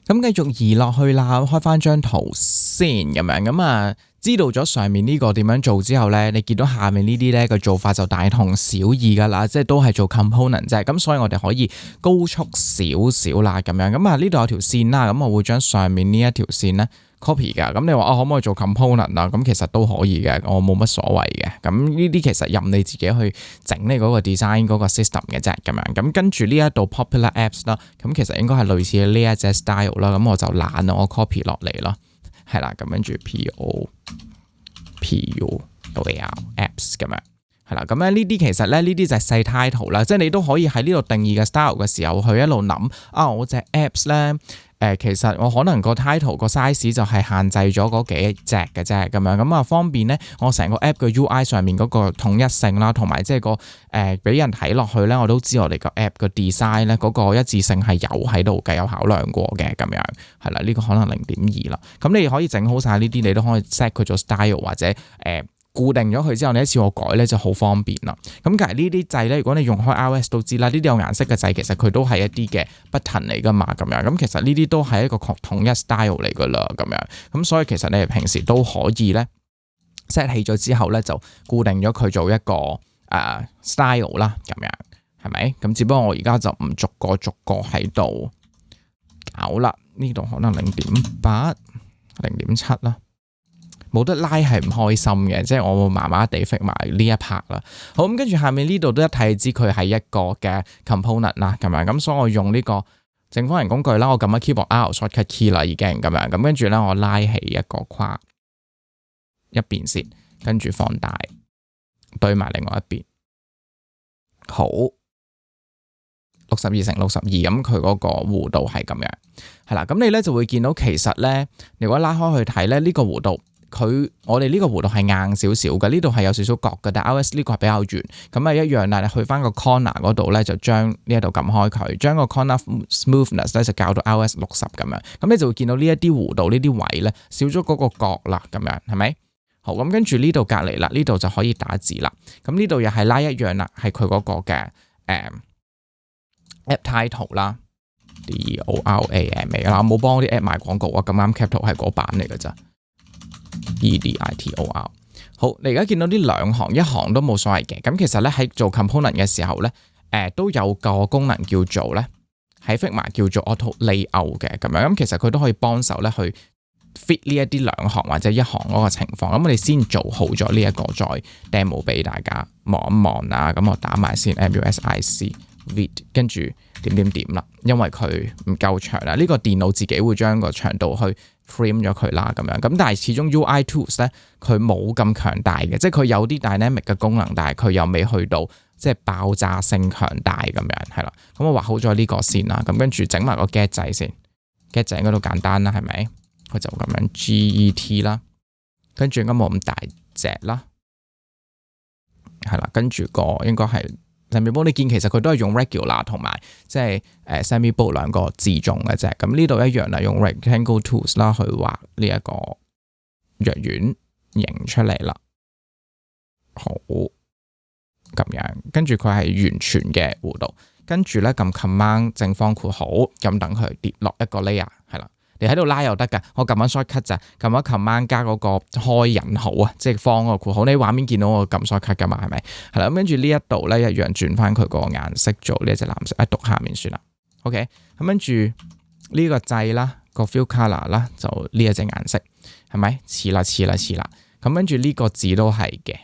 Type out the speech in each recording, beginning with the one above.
咁繼續移落去啦，開翻張圖先咁樣，咁啊知道咗上面呢個點樣做之後咧，你見到下面呢啲咧個做法就大同小異噶啦，即係都係做 component 啫。咁所以我哋可以高速少少啦，咁樣。咁啊呢度有條線啦，咁我會將上面呢一條線咧 copy 㗎。咁你話可唔可以做 component 啊？咁其實都可以嘅，我冇乜所謂嘅。咁呢啲其實任你自己去整你嗰個 design 嗰個 system 嘅啫，咁樣。咁跟住呢一度 popular apps 啦，咁其實應該係類似呢一隻 style 啦。咁我就懶啦，我 copy 落嚟啦，係啦。咁跟住 POPULAR apps 咁樣，係啦。咁咧呢啲其實咧呢啲就係細 title 啦，即係你都可以喺呢度定義嘅 style 嘅時候去一路諗啊，我隻 apps 咧。其實我可能個 title 個 size 就係限制咗嗰幾隻嘅啫，咁樣咁啊方便咧，我成個 app 嘅 UI 上面嗰個統一性啦，同埋即係個俾人睇落去咧，我都知我哋個 app 嘅 design 咧嗰個一致性係有喺度嘅，有考量過嘅咁樣，係啦，呢個可能0.2啦，咁你可以整好晒呢啲，你都可以 set 佢做 style 或者固定咗佢之後，你一次我改咧就好方便啦。咁其實呢啲掣咧，如果你用開 iOS 都知啦，呢啲有顏色嘅掣其實佢都係一啲嘅 button 嚟噶嘛，咁樣。咁其實呢啲都係一個統一 style 嚟噶啦，咁樣。咁所以其實你哋平時都可以咧 set 起咗之後咧，就固定咗佢做一個style 啦，咁樣係咪？咁只不過我而家就唔逐個喺度搞啦。呢度可能0.8、0.7啦。冇得拉係唔開心嘅，即係我麻麻地 fit 埋呢一 part 啦。好，咁跟住下面呢度都一睇知佢係一個嘅 component 啦，咁樣。咁所以我用呢個正方形工具啦，我撳咗 keyboard R shortcut key 啦，已經咁樣。咁跟住咧，我拉起一個框一邊先，跟住放大對埋另外一邊。好，62×62，咁佢嗰個弧度係咁樣，係啦。咁你咧就會見到其實咧，如果拉開去睇咧，呢個弧度。我哋呢個弧度係硬少少嘅，呢度係有少少角嘅，但 iOS 呢個係比較圓，咁啊一樣啦。你去翻個 corner 嗰度咧，就將呢一度撳開佢，將個 corner smoothness 咧就校到 iOS 60咁樣，咁你就會見到呢一啲弧度呢啲位咧少咗嗰個角啦，咁樣係咪？好，咁跟住呢度隔離啦，呢度就可以打字啦。咁呢度又係拉一樣啦，係佢嗰個嘅app title 啦 DORAMA 啦，我冇幫啲 app 賣廣告啊，咁啱 cap 圖係嗰版嚟嘅咋。EDITOR 好，你而家見到呢兩行一行都冇所謂嘅，咁其實咧喺做 component 嘅時候咧，都有個功能叫做咧喺 Figma 叫做 auto layout 嘅咁樣，咁其實佢都可以幫手咧去 fit 呢一啲兩行或者一行嗰個情況，咁我哋先做好咗呢一個再 demo 俾大家望一望啊，咁我打埋先 music vid 跟住點啦，因為佢唔夠長啦，呢個電腦自己會將個長度去frame 咗佢啦，咁樣咁，但係始終 UI tools 咧，佢冇咁強大嘅，即係佢有啲 dynamic 嘅功能，但係佢又未去到即係爆炸性強大咁樣，係啦。咁我畫好咗呢個先啦，咁跟住整埋個 get 仔先 ，get 仔應該都簡單啦，係咪？佢就咁樣 get 啦，跟住應該冇咁大隻啦，係啦，跟住個應該係。semi bold 你見其實佢都係用 regular 同埋即係semi bold 兩個字重嘅啫，咁呢度一樣啦，用 rectangle tools 啦去畫呢一個藥丸形出嚟啦，好咁樣，跟住佢係完全嘅弧度，跟住咧撳 command 正方括號，咁等佢跌落一個 layer 係啦。你喺度拉又得㗎，我撳緊 shortcut 咋，撳咗 command 加嗰個開引號啊，即係方嗰個括號。你畫面見到我撳 shortcut 㗎嘛，係咪？係啦，咁跟住呢一度咧一樣轉翻佢個顏色做呢一隻藍色，讀下面算啦。OK，咁跟住呢個掣啦，個 fill color 啦，就呢一隻顏色係咪？似啦。咁跟住呢個字都係嘅。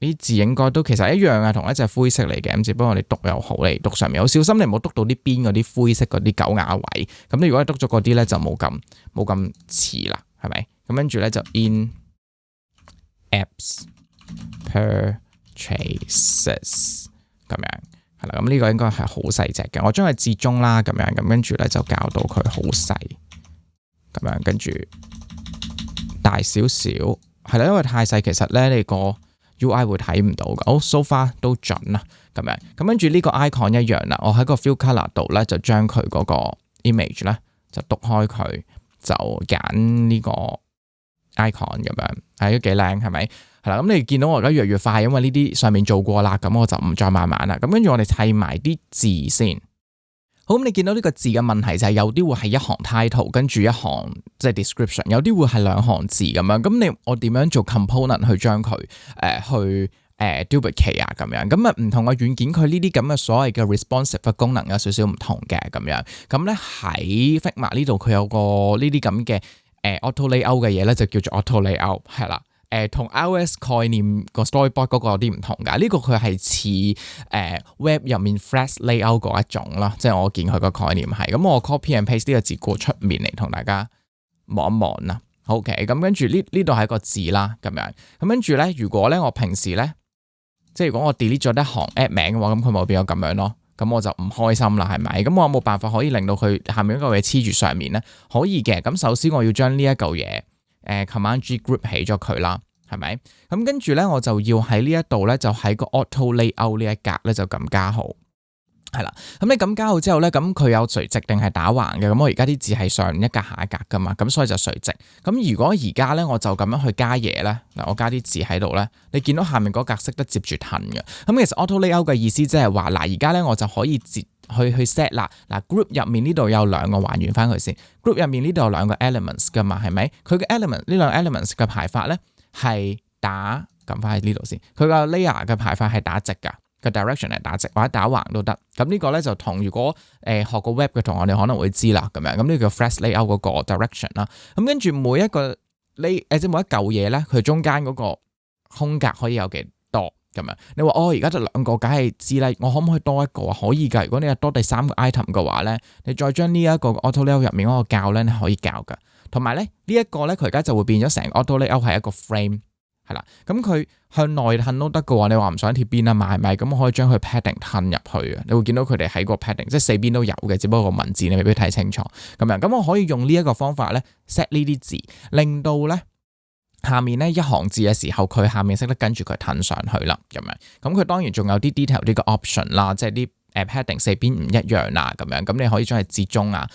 呢啲字應該都其實一樣啊，同一隻灰色嚟嘅，咁只不過你讀又好，你讀上面好小心，你唔好讀到啲邊嗰啲灰色嗰啲狗牙位。咁你如果你讀咗嗰啲咧，就冇咁似啦，係咪？咁跟住咧就 in apps purchases 咁樣係啦。咁呢個應該係好細隻嘅，我將佢至中啦，咁樣咁跟住咧就校到佢好細，咁樣跟住大少少係啦，因為太細其實咧你個UI 會睇唔到嘅，好 so far 都準啦，咁樣咁跟住呢個 icon 一樣啦，我喺個 fill color 度咧就將佢嗰個 image 咧就讀開佢，就揀呢個 icon 咁樣，係都幾靚係咪？係啦，咁你見到我而家越嚟越快，因為呢啲上面做過啦，咁我就唔再慢慢啦，咁跟住我哋砌埋啲字先，好，咁你見到呢個字嘅問題就係有啲會係一行 title 跟住一行即係 description，有啲會係兩行字咁樣。咁我點樣做 component 去將佢去duplicate 啊咁樣？咁啊唔同嘅軟件佢呢啲咁嘅所謂嘅 responsive 嘅功能有少少唔同嘅咁樣。咁咧喺 Figma 呢度佢有個呢啲咁嘅auto layout 嘅嘢咧，就叫做 auto layout 係啦。同 iOS 概念個 storyboard 嗰個有啲唔同㗎，呢個佢係似web 入面 flash layout 嗰一種啦，即係我見佢個概念係咁，我 copy and paste 呢個字過出面嚟同大家望一望啦。OK，咁跟住呢度係一個字啦，咁樣咁跟住咧，如果咧我平時咧，即係如果我 delete 咗一行 add 名嘅話，咁佢咪會變咗咁樣咯，咁我就唔開心啦，係咪？咁我有冇辦法可以令到佢下面一嚿嘢黐住上面咧？可以嘅，咁首先我要將呢一嚿嘢。Command G group 起咗佢啦，係咪？咁跟住咧，我就要喺呢一度咧，就喺個 Auto Layout 呢一格咧，就咁加號，係啦。咁你咁加號之後咧，咁佢有垂直定係打橫嘅？咁我而家啲字係上一格下一格噶嘛，咁所以就垂直。咁如果而家咧，我就咁樣去加嘢咧，嗱，我加啲字喺度咧，你見到下面嗰格識得接住褪嘅。咁其實 Auto Layout 嘅意思即係話，嗱，而家咧我就可以去 set 啦，嗱 group 入面呢度有兩個還原翻佢先 ，group 入面呢度有兩個 elements 噶嘛，係咪？佢嘅 element 呢兩 elements 嘅排法咧係打撳翻喺呢度先，佢個 layer 嘅排法係打直噶，個 direction 係打直或者打橫都得。咁呢個咧就同如果學過 web 嘅同學你可能會知啦，咁樣咁呢個叫 flash layout 嗰個 direction 啦。咁跟住每一個即係每一嚿嘢咧，佢中間嗰個空格可以有幾多？咁樣，你話而家就兩個，梗係知啦。我可唔可以多一個啊？可以㗎。如果你有多第三個 item 嘅話咧，你再將呢一個 auto layout 入面嗰個校咧，你可以校㗎。同埋咧，呢一個咧，佢而家就會變咗成 auto layout 係一個 frame 係啦。咁佢向內褪都得嘅話，你話唔想貼邊啊嘛，係咪？咁我可以將佢 padding 褪入去啊。你會見到佢哋喺個 padding，即係四邊都有嘅，只不過個文字你未必睇清楚咁樣。咁我可以用呢一個方法咧 set 呢啲字，令到咧。下面咧一行字嘅時候，佢下面識得跟住佢褪上去啦，咁樣。咁佢當然仲有啲 detail 呢個 option 啦，即係啲padding 四邊唔一樣啦，咁樣。咁你可以將佢折中啊，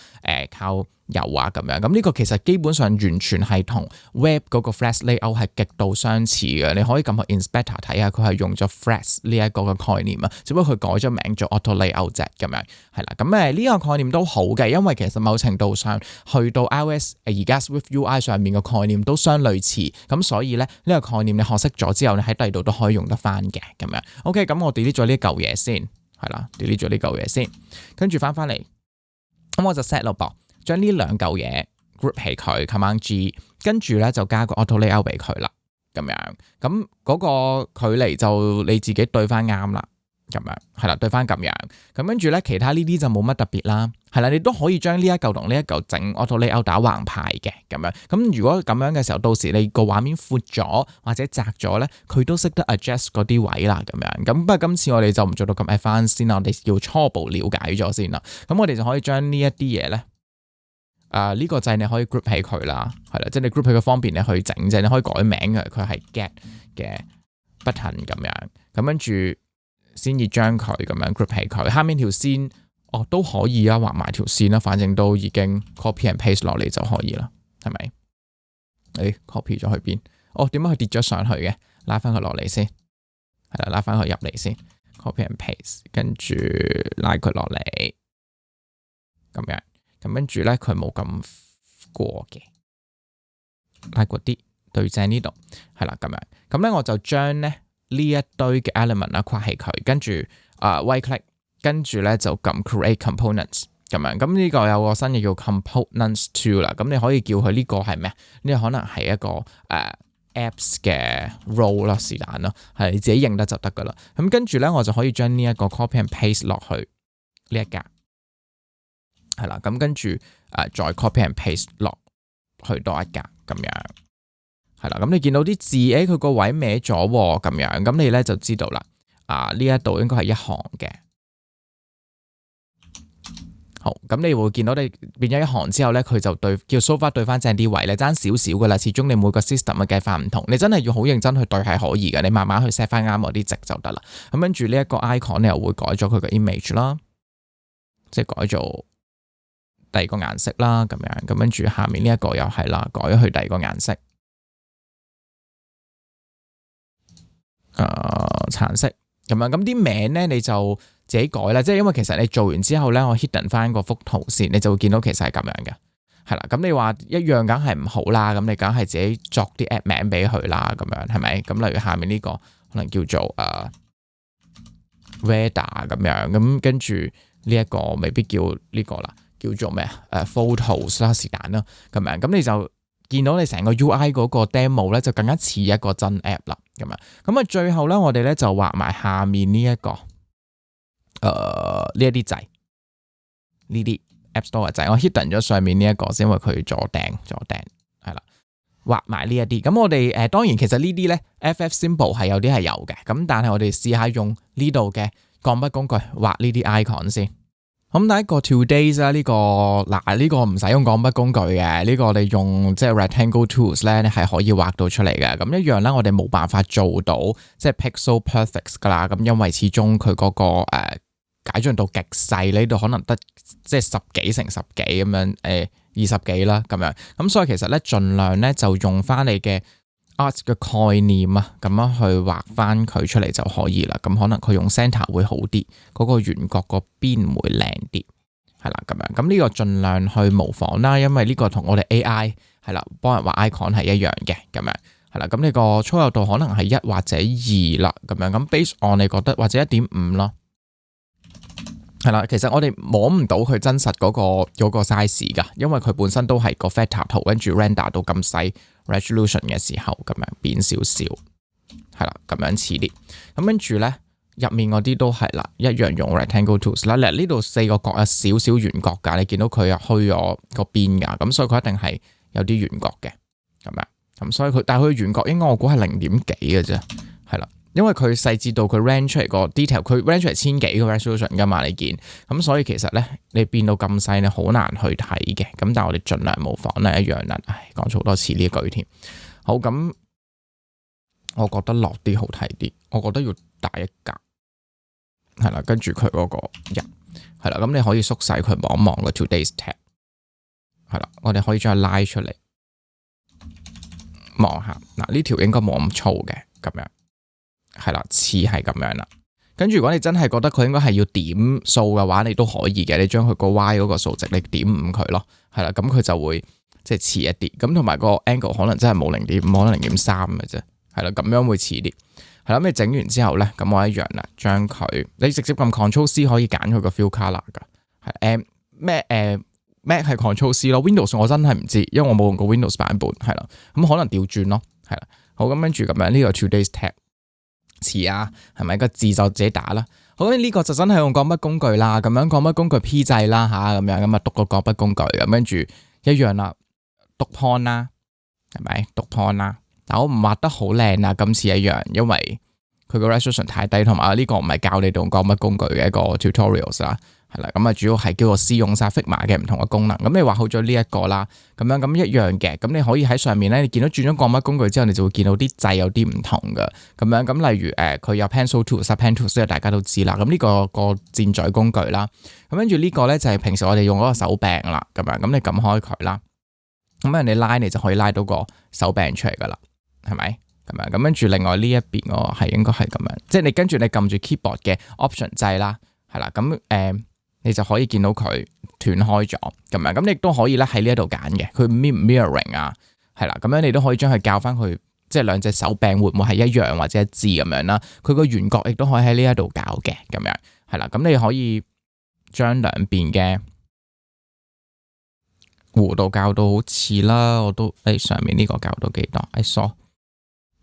靠右啊，咁樣。咁呢個其實基本上完全係同 web 嗰個 flash layout 係極度相似嘅。你可以撳去 inspector 睇下，佢係用咗 flash 呢一個嘅概念啊，只不過佢改咗名做 auto layout 啫，咁樣係啦。咁呢個概念都好嘅，因為其實某程度上去到 iOS 而家 Swift UI 上面嘅概念都相類似，咁所以咧呢個概念你學識咗之後，你喺第二度都可以用得翻嘅，咁樣。OK，咁我 delete 咗呢嚿嘢先，係啦 ，delete 咗呢嚿嘢先，跟住翻嚟，咁我就 set 咯噃。將呢兩嚿嘢 group 起佢 Command G， 跟住咧就加個 auto layout 俾佢啦，咁樣，咁嗰個距離就你自己對翻啱啦，咁樣係啦，對翻咁樣，咁跟住咧其他呢啲就冇乜特別啦，係啦，你都可以將呢一嚿同呢一嚿整 auto layout 打橫排嘅，咁樣，咁如果咁樣嘅時候，到時你個畫面闊咗或者窄咗咧，佢都識得 adjust 嗰啲位啦，咁樣，咁不過今次我哋就唔做到咁 advanced 先啦，我哋要初步了解咗先啦，咁我哋就可以將呢一啲嘢咧。呢個掣你可以 group 起佢啦，係啦，即係你 group 起佢方便你去整啫，你可以改名嘅，佢係 get 嘅 button 咁樣，咁跟住先至將佢咁樣 group 起佢，下面條線都可以啊，畫埋條線啦，反正都已經 copy and paste 落嚟就可以啦，係咪？copy 咗去邊？點解佢跌咗上去嘅？拉翻佢落嚟先，係啦，拉翻佢入嚟先 ，copy and paste，跟住拉佢落嚟，咁樣。咁跟住咧，佢冇咁過嘅，拉過啲對正呢度，係啦咁樣。咁咧我就將咧呢一堆嘅 element 啦，框起佢，跟住right click，跟住咧就撳 create components 咁樣。咁呢個有個新嘅叫 components two 啦。咁你可以叫佢呢個係咩？呢個可能係一個apps 嘅 role 啦，是但啦，係你自己認得就得噶啦。咁跟住咧，我就可以將呢一個 copy and paste 落去呢一格。係啦，咁跟住再 copy and paste 落去多一格咁樣，係啦，咁你見到啲字佢個位歪咗喎，咁樣，咁你咧就知道啦，呢一度應該係一行嘅，好，咁你會見到你變咗一行之後咧，佢就叫 so far 對翻正啲位咧，爭少少噶啦，始終你每個 system 嘅計法唔同，你真係要好認真去對係可以嘅，你慢慢去 set 翻啱嗰啲值就得啦。咁跟住呢一個 icon 你又會改咗佢嘅 image 啦，即係改做第二個顏色啦，咁樣，咁跟住下面呢一個又係啦，改咗去第二個顏色，橙色咁樣，咁啲名咧你就自己改啦，即係因為其實你做完之後咧，我 hidden 翻個幅圖先，你就會見到其實係咁樣嘅，係啦。咁你話一樣梗係唔好啦，咁你梗係自己作啲 app 名俾佢啦，咁樣係咪？咁例如下面呢個可能叫做Weather 咁樣，咁跟住呢一個未必叫呢個啦，叫做咩Photos 啦，是但啦，咁樣，咁你就見到你成個 UI 嗰個 demo 咧，就更加似一個真 app 啦，咁樣。咁啊，最後咧，我哋咧就畫埋下面呢一個呢一啲掣，呢啲 App Store 嘅掣，我 hidden 咗上面呢一個先，因為佢左頂係啦，畫埋呢一啲。咁我哋當然其實呢啲咧 FF Symbol 係有啲係有嘅，咁但係我哋試下用呢度嘅鋼筆工具畫呢啲 icon 先。咁第一個 Today's 啦，呢個唔使用鋼筆工具嘅，呢個我哋用即係 Rectangle Tools 咧係可以畫到出嚟嘅。咁一樣咧，我哋冇辦法做到即係 Pixel Perfect 噶啦。咁因為始終佢嗰個解像度極細，呢度可能得即係10幾乘10幾咁樣，20幾啦咁樣。咁所以其實咧，盡量咧就用翻你嘅 art 嘅概念啊，咁樣去畫翻佢出嚟就可以啦。咁可能佢用 center 會好啲，嗰個圓角個邊會靚啲，係啦咁樣。咁呢個盡量去模仿啦，因為呢個同我哋 AI 係啦幫人畫 icon 係一樣嘅，咁樣係啦。咁你個粗幼度可能係1或者2啦，咁樣。咁 based on 你覺得或者1.5咯。係啦，其實我哋摸唔到佢真實嗰個 size 噶，因為佢本身都係個 vector 圖，跟住 render 到咁細 resolution 嘅時候，咁樣變少少，係啦，咁樣似啲。咁跟住咧，入面嗰啲都係啦，一樣用 rectangle tools 啦。呢度4個角有少少圓角㗎，你見到佢又虛咗個邊㗎，咁所以佢一定係有啲圓角嘅，咁樣。咁所以佢，但係佢圓角應該我估係0點幾嘅啫，係啦。因為佢細緻到佢 render 出嚟個 detail， 佢 render 出嚟1000幾個 resolution 噶嘛，你見咁，所以其實咧你變到咁細咧好難去睇嘅。咁但係我哋盡量模仿咧一樣啦。唉，講咗好多次呢一句添。好，咁，我覺得落啲好睇啲，我覺得要大一格，係啦，跟住佢嗰個人係啦，咁你可以縮細佢望一望個 Today's tab， 係啦，我哋可以將佢拉出嚟望下。嗱，呢條應該冇咁粗嘅，咁樣。係啦，似係咁樣啦。跟住如果你真係覺得佢應該係要點數嘅話，你都可以嘅。你將佢個 Y 嗰個數值，你點5佢咯。係啦，咁佢就會即係似一啲。咁同埋個 angle 可能真係冇0.5，可能0.3嘅啫。係啦，咁樣會似啲。係啦，咁你整完之後咧，咁我一樣啦，將佢你直接撳 Ctrl C 可以揀佢個 fill color 噶。係Mac 係 Ctrl C 咯 ，Windows 我真係唔知，因為我冇用過 Windows 版本。係啦，咁可能調轉咯。係啦，好，咁跟住咁樣呢個 Today's tab。詞啊，係咪個字就自己打啦？好，呢個就真係用鋼筆工具啦，咁樣鋼筆工具 P 掣啦吓，咁樣咁啊讀個鋼筆工具，咁跟住一樣啦，讀 point 啦，係咪讀 point 啦？但我唔畫得好靚啊，今次一樣，因為佢個 resolution 太低，同埋呢個唔係教你用鋼筆工具嘅一個 tutorials 啦。係啦，咁啊主要係叫做試用晒 Figma 嘅唔同嘅功能。咁你畫好咗呢一個啦，咁樣咁一樣嘅。咁你可以喺上面咧，你見到轉咗鋼筆工具之後，你就會見到啲掣有啲唔同嘅。咁樣咁例如佢有 pencil tool、pen tool， 所以大家都知啦。咁呢個箭嘴工具啦。咁跟住呢個咧就係平時我哋用嗰個手柄啦。咁樣咁你撳開佢啦，咁人哋拉你就可以拉到個手柄出嚟噶啦，係咪？咁樣咁跟住另外呢一邊我係應該係咁樣，即係你跟住你撳住 keyboard 嘅 option 掣啦，係啦，咁你就可以見到佢斷開咗咁樣，咁你亦都可以咧喺呢一度揀嘅，佢 mirroring 啊，係啦，咁樣你都可以將佢校翻去，即係兩隻手柄會唔會係一樣或者一致咁樣啦？佢個圓角亦都可以喺呢一度校嘅，咁樣係啦，咁你可以將兩邊嘅弧度校到好似啦，我都上面呢個校到幾多？saw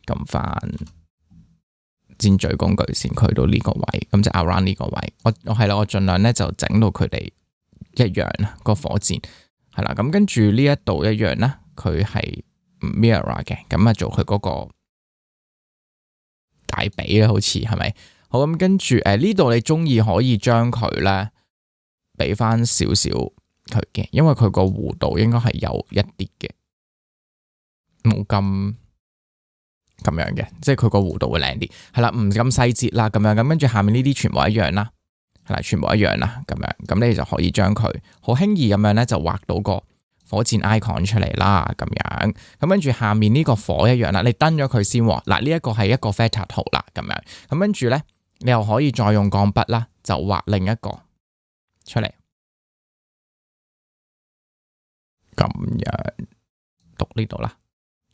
撳翻箭嘴工具先，去到呢個位，咁就 around 呢個位，我係啦，我盡量咧就整到佢哋一樣啦，個火箭係啦，咁跟住呢一度一樣啦，佢係 mirror 嘅，咁啊做佢嗰個大髀啦，好似係咪？好，咁跟住呢度你中意可以將佢咧俾翻少少佢嘅，因為佢個弧度應該係有一啲嘅，冇咁樣嘅，即係佢個弧度會靚啲，係啦，唔咁細節啦，咁樣咁跟住下面呢啲全部一樣啦，係啦，全部一樣啦，咁樣咁你就可以將佢好輕易咁樣咧就畫到個火箭 icon 出嚟啦，咁樣咁跟住下面呢個火一樣啦，你登咗佢先喎，嗱呢一個係一個 vector 圖啦，咁樣咁跟住咧你又可以再用鋼筆啦，就畫另一個出嚟，咁樣讀呢度啦。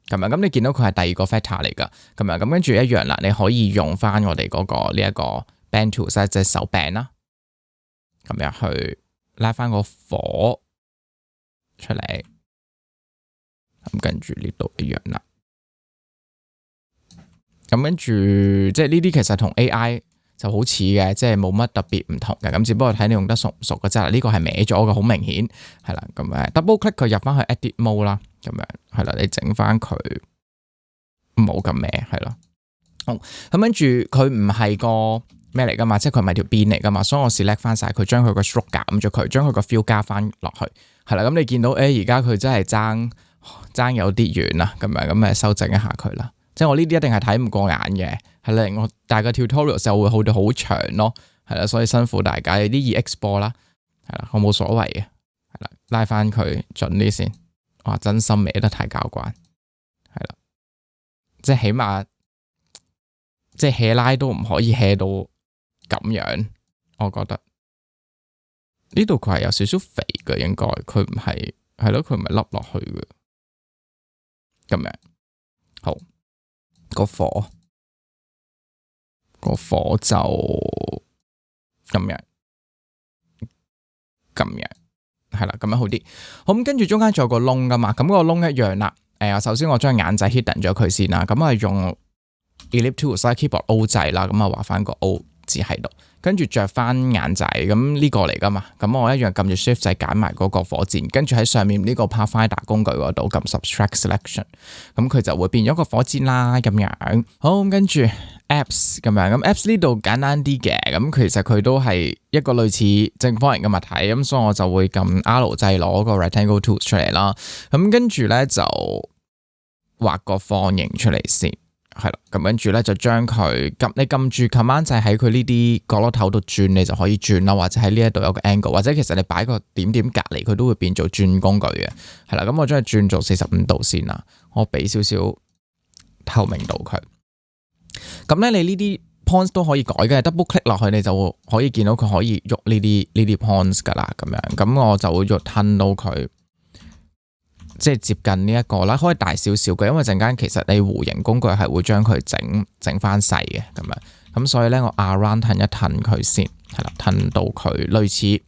咁你見到佢係第二個 factor 嚟㗎，咁跟住一樣啦，你可以用翻我哋嗰個呢一個 band tools 即係手柄啦，咁樣去拉翻個火出嚟，咁跟住呢度一樣啦。咁跟住即係呢啲其實同 AI 就好似嘅，即係冇乜特別唔同嘅，咁只不過睇你用得熟唔熟嘅啫。呢個係歪咗嘅，好明顯係啦。咁double click 佢入翻去 edit mode 啦，咁樣係啦，你整翻佢冇咁歪係咯。好，咁跟住佢唔係個咩嚟噶嘛，即係佢唔係條邊嚟噶嘛，所以我 select 翻晒佢，將佢個 stroke 減咗佢，將佢個 feel 加翻落去，係啦。咁你見到而家佢真係爭有啲遠啦，咁修正一下佢啦。即係我呢啲一定係睇唔過眼嘅，係啦，我但係個 tutorial 就會好到好長咯，係啦，所以辛苦大家。你啲 export 啦，係啦，我冇所謂嘅，係啦，拉翻佢準啲先。哇，真心歪得太交關，係啦，即係起碼即係 hea 拉都唔可以 hea 到咁樣，我覺得呢度佢係有少少肥嘅，應該佢唔係係咯，佢唔係凹落去嘅，咁樣好。個火就咁樣係啦，咁樣好啲。好，咁跟住中間仲有個窿噶嘛，咁個窿一樣啦。首先我將眼仔 hidden 咗佢先啦，咁啊用 Ellipse Tools keyboard O 掣啦，咁啊畫翻個 O 字喺度，跟住着翻眼仔，咁呢個嚟噶嘛，咁我一樣撳住 Shift 掣揀埋嗰個火箭，跟住喺上面呢個 Pathfinder 工具嗰度撳 Subtract Selection， 咁佢就會變咗個火箭啦，咁樣。好，跟住 Apps 咁樣，咁 Apps 呢度簡單啲嘅，咁其實佢都係一個類似正方形嘅物體，咁所以我就會撳 R 掣攞個 Rectangle Tools 出嚟啦，咁跟住咧就畫個方形出嚟先。係啦，咁跟住咧就將佢你撳住 Command 掣喺佢呢啲角落頭度轉，你就可以轉啦，或者喺呢一度有個 angle， 或者其實你擺個點點隔離，佢都會變做轉工具嘅。係啦，咁我將佢轉做45度先啦，我俾少少透明度佢。咁咧，你呢啲 points 都可以改嘅 ，double click 落去你就可以見到佢可以喐呢啲 points 噶啦，咁樣。咁我就會喐吞到佢。即係接近呢一個啦，可以大少少嘅，因為陣間其實你弧形工具係會將佢整翻細嘅咁樣，咁所以咧我 around 褪一褪佢先，係啦，褪到佢類似，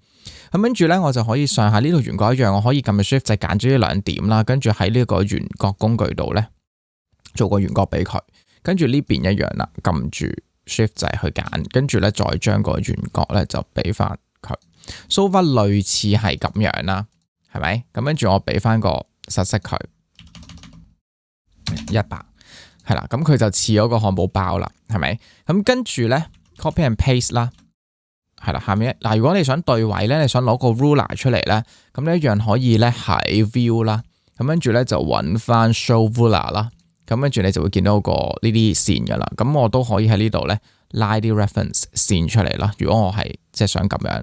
咁跟住咧我就可以上下呢度圓角一樣，我可以撳個 shift 就揀咗呢兩點啦，跟住喺呢個圓角工具度咧做個圓角俾佢，跟住呢邊一樣啦，撳住 shift 就去揀，跟住咧再將個圓角咧就俾翻佢，so far 類似係咁樣啦，係咪？咁跟住我俾翻個實色佢100，係啦，咁佢就似咗個漢堡包啦，係咪？咁跟住咧 copy and paste 啦，係啦，下面嗱，如果你想對位咧，你想攞個 ruler 出嚟咧，咁你一樣可以咧喺 view 啦，咁跟住咧就揾翻 show ruler 啦，咁跟住你就會見到個呢啲線噶啦，咁我都可以喺呢度咧拉啲 reference 線出嚟啦。如果我係即係想咁樣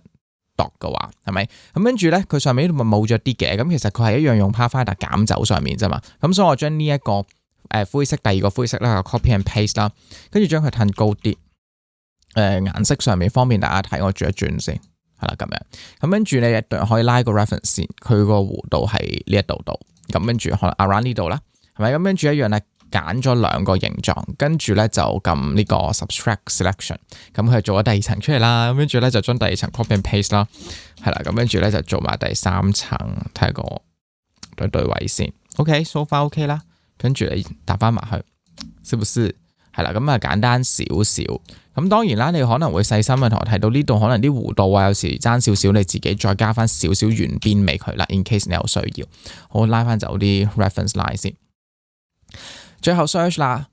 度嘅話，係咪？咁跟住咧，佢上面呢度咪冇咗啲嘅，咁其實佢係一樣用 Pathfinder 減走上面啫嘛。咁所以我將呢一個灰色，第二個灰色咧 copy and paste 啦，跟住將佢褪高啲。顏色上面方便大家睇，我轉一轉先，係啦咁樣。咁跟住你一定可以拉個 reference 線，佢個弧度係呢一度度。咁跟住可能 around 呢度啦，係咪？咁跟住一樣咧。揀咗兩個形狀，跟住咧就撳呢個 subtract selection， 咁佢做咗第二層出嚟啦，咁跟住咧就將第二層 copy and paste 啦，係啦，咁跟住咧就做埋第三層，睇下個對位先 ，OK，so far OK 啦，跟住你搭翻埋去，是不是？係啦，咁啊簡單少少，咁當然啦，你可能會細心啊，同我睇到呢度可能啲弧度啊，有時爭少少，你自己再加翻少少圓邊俾佢啦 ，in case 你有需要，好拉翻走啲 reference line 先。最後 search 啦，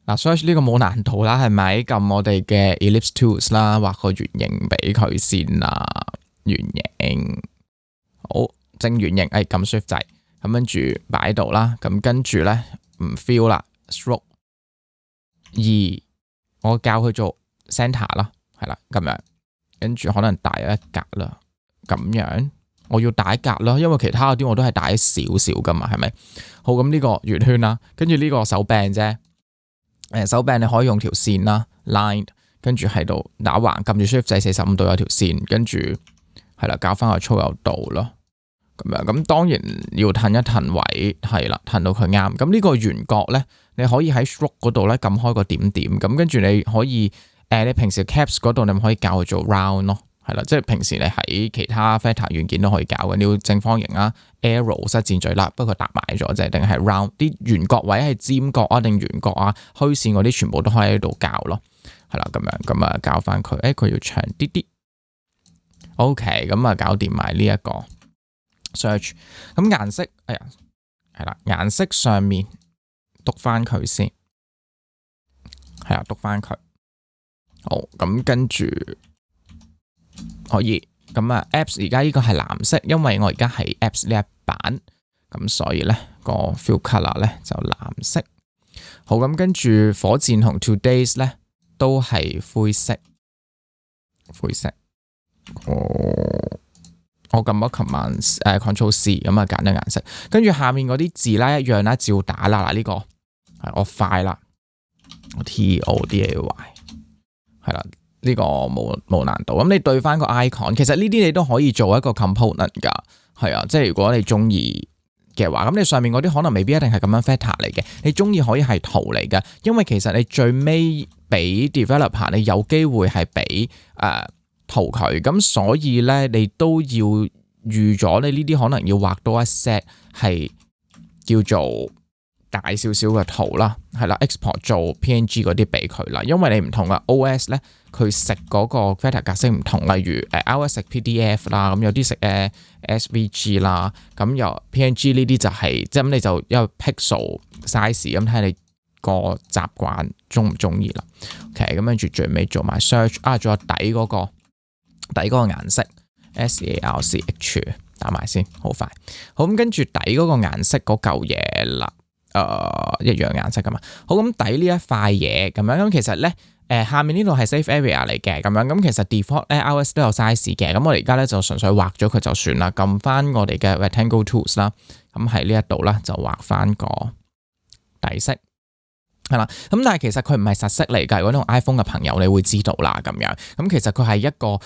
嗱 search 呢個冇難度啦，係咪？撳我哋嘅 Ellipse Tools 啦，畫個圓形俾佢先啦，圓形，好正圓形，撳 Shift 掣，咁跟住擺度啦，咁跟住咧唔 fill 啦 ，stroke 2，我教佢做 center 啦，係啦，咁樣，跟住可能大咗一格啦，咁樣。我要打一格啦，因為其他嗰啲我都係打少少噶嘛，係咪？好，咁呢個圓圈啦，跟住呢個手柄啫。手柄你可以用條線啦 ，line，跟住喺度打橫，撳住 Shift 掣45度有條線，跟住係啦，校翻個粗幼度咯。咁樣咁當然要褪一褪位，係啦，褪到佢啱。咁呢個圓角咧，你可以喺 Stroke 嗰度咧撳開個點點，咁跟住你可以你平時 Caps 嗰度你咪可以校佢做 Round 咯，係啦，即係平時你喺其他 Factor 軟件都可以校嘅。你要正方形啊 ，Arrow 塞箭嘴啦，不過搭埋咗啫，定係 Round 啲圓角位係尖角啊定圓角啊虛線嗰啲全部都可以喺度校咯，係啦咁樣咁啊校翻佢，佢要長啲啲。OK， 咁啊搞掂埋呢一個。search 咁顏色，係啦，顏色上面讀翻佢先，係啦，讀翻佢。好，咁跟住可以，咁啊 Apps 而家呢個係藍色，因為我而家係 Apps 呢一版，咁所以咧個 fill color 咧就藍色。好，咁跟住火箭同 Today's 咧都係灰色。我撳咗 Command Control C 咁啊揀咗顏色，跟住下面嗰啲字啦一樣啦，照打啦。嗱呢個係我快啦 ，Today 係啦，呢個冇難度。咁你對翻個 icon， 其實呢啲你都可以做一個 component 㗎，係啊，即係如果你中意嘅話，咁你上面嗰啲可能未必一定係咁樣 factor 嚟嘅，你中意可以係圖嚟嘅，因為其實你最尾俾 developer 你有機會係俾圖佢，咁所以咧你都要預咗你呢啲可能要畫多一 set 係叫做大少少嘅圖啦，係啦 export 做 PNG 嗰啲俾佢啦，因為你唔同嘅 OS 咧佢食嗰個 factor 格式唔同，例如iOS 食 PDF 啦，咁有啲食SVG 啦，咁又 PNG 呢啲就係即係咁你就因為 pixel size 咁睇你個習慣中唔中意啦。OK， 咁跟住最尾做埋 search 仲有底嗰個顏色 SARCH 打埋先，好快。好，咁跟住底嗰個顏色嗰嚿嘢啦，一樣顏色噶嘛。好，咁底呢一塊嘢咁樣，咁其實咧下面呢度係 Save Area 嚟嘅，咁樣咁其實 default 咧 iOS 都有 size 嘅，咁我哋而家咧就純粹畫咗佢就算啦，撳翻我哋嘅 Rectangle Tools 啦，咁喺呢一度啦就畫翻個底色。係啦，咁但係其實佢唔係實色嚟㗎。如果你用 iPhone 嘅朋友，你會知道啦咁樣。咁其實佢係一個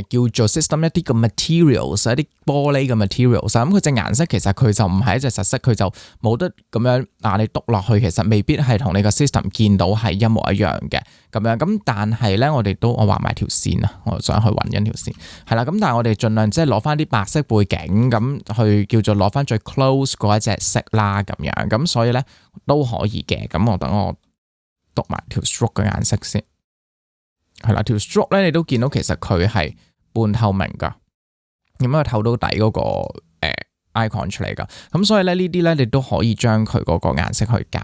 叫做 system 一啲嘅 materials， 一啲玻璃嘅 materials。咁佢隻顏色其實佢就唔係一隻實色，佢就冇得咁樣你篤落去，其實未必係同你個 system 見到係一模一樣嘅咁樣。咁但係咧，我畫埋條線啊，我想去揾緊條線。係啦，咁但係我哋盡量即係攞翻啲白色背景，咁去叫做攞翻最 close 嗰一隻色啦咁樣。咁所以咧都可以嘅。咁我讀埋條 stroke 嘅顏色先，係啦，條 stroke 咧你都見到其實佢係半透明噶，咁樣透到底嗰個icon 出嚟噶，咁所以咧呢啲咧你都可以將佢嗰個顏色去校，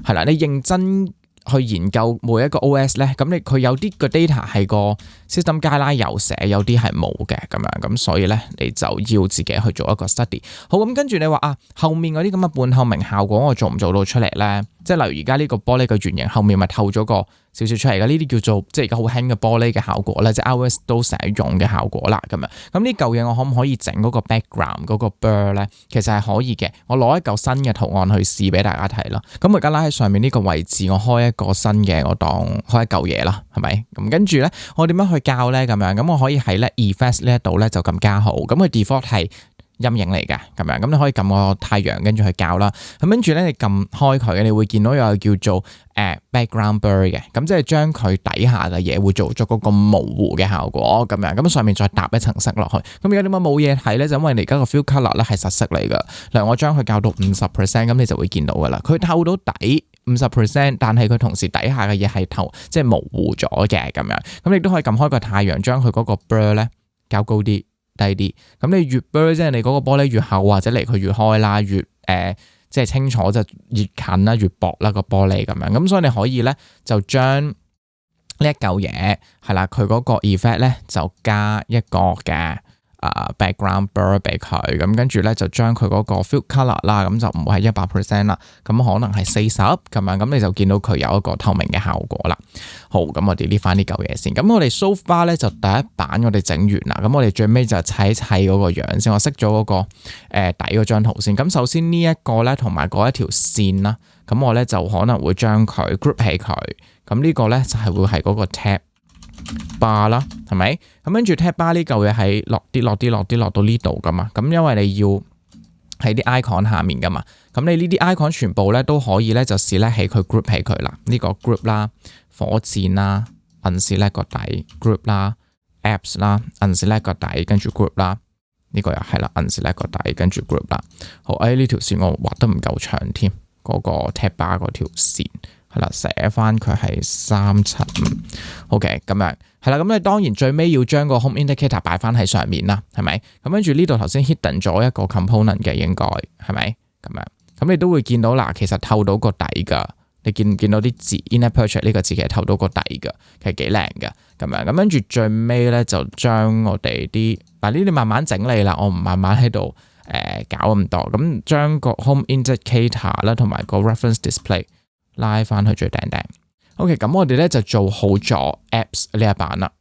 係啦，你認真去研究每一個 OS 咧，咁佢有啲個 data 係個 system guideline 有寫，有啲係冇嘅咁樣，咁所以咧你就要自己去做一個 study。好，咁跟住你話後面嗰啲咁嘅半透明效果我做唔做到出嚟咧？即係例如而家呢個玻璃嘅圓形後面咪透咗個少少出嚟嘅，呢啲叫做即係而家好興嘅玻璃嘅效果咧，即係 iOS 都成日用嘅效果啦咁樣。咁呢嚿嘢我可唔可以整嗰個 background 嗰個 blur 咧？其實係可以嘅。我攞一嚿新嘅圖案去試俾大家睇啦。咁我而家拉喺上面呢個位置，我開一個新嘅，我當開一嚿嘢啦，係咪？咁跟住咧，我點樣去校咧？咁樣咁我可以喺咧 Effects 呢一度咧就撳加號。咁佢 default 係陰影嚟嘅咁樣，咁你可以撳個太陽跟住去校啦。咁跟住咧，你撳開佢，你會見到有叫做background blur 嘅，咁即係將佢底下嘅嘢會做咗嗰個模糊嘅效果咁樣。咁上面再搭一層色落去。咁而家點解冇嘢睇咧？就因為你而家個 fill color 咧係實色嚟㗎。例如我將佢校到50%，咁你就會見到㗎啦。佢透到底50%，但係佢同時底下嘅嘢係透即係模糊咗嘅咁樣。咁你都可以撳開個太陽，將佢嗰個 blur 咧較高啲。低啲，咁你越 blur 即係你嗰個玻璃越厚或者離佢越開啦，越即係清楚就越近啦，越薄啦個玻璃咁樣，咁所以你可以咧就將呢一嚿嘢係啦，佢嗰個 effect 咧就加一個嘅background blur 俾佢，咁跟住咧就將佢嗰個 fill color 啦，咁就唔會係100%啦，咁可能係40咁樣，咁你就見到佢有一個透明嘅效果啦。好，咁我哋呢翻呢嚿嘢先。咁我哋 so far 咧就第一版我哋整完啦，咁我哋最尾就砌一砌嗰個樣先。我熄咗嗰個底嗰張圖先。咁首先呢一個咧同埋嗰一條線啦，咁我咧就可能會將佢 group 起佢。咁呢個咧就係會係嗰個 tab bar 啦，係咪？咁跟住 tab bar 呢嚿嘢係落到呢度噶嘛，咁因為你要喺啲 icon 下面噶嘛，咁你呢啲 icon 全部咧都可以咧就 select 起佢 group 起佢啦，呢個 group 啦，火箭啦 unselect 個底 group 啦 apps 啦 unselect 個底跟住 group 啦，呢個又係啦 unselect 個底跟住 group 啦。好，呢條線我畫得唔夠長添，嗰個 tab bar 嗰條線係啦，寫翻佢係375。OK， 咁樣係啦，咁你當然最尾要將個 home indicator 擺翻喺上面啦，係咪？咁跟住呢度頭先 hidden 咗一個 component 嘅，應該係咪？咁樣咁你都會見到嗱，其實透到個底㗎。你見唔見到啲字 inner portrait 呢個字其實透到個底㗎，其實幾靚㗎咁樣。咁跟住最尾咧就將我哋啲呢啲慢慢整理啦，我唔慢慢喺度搞咁多。咁將個 home indicator 啦同埋個 reference display 拉翻去最頂頂。OK， 咁我哋咧就做好咗 apps 呢一版啦。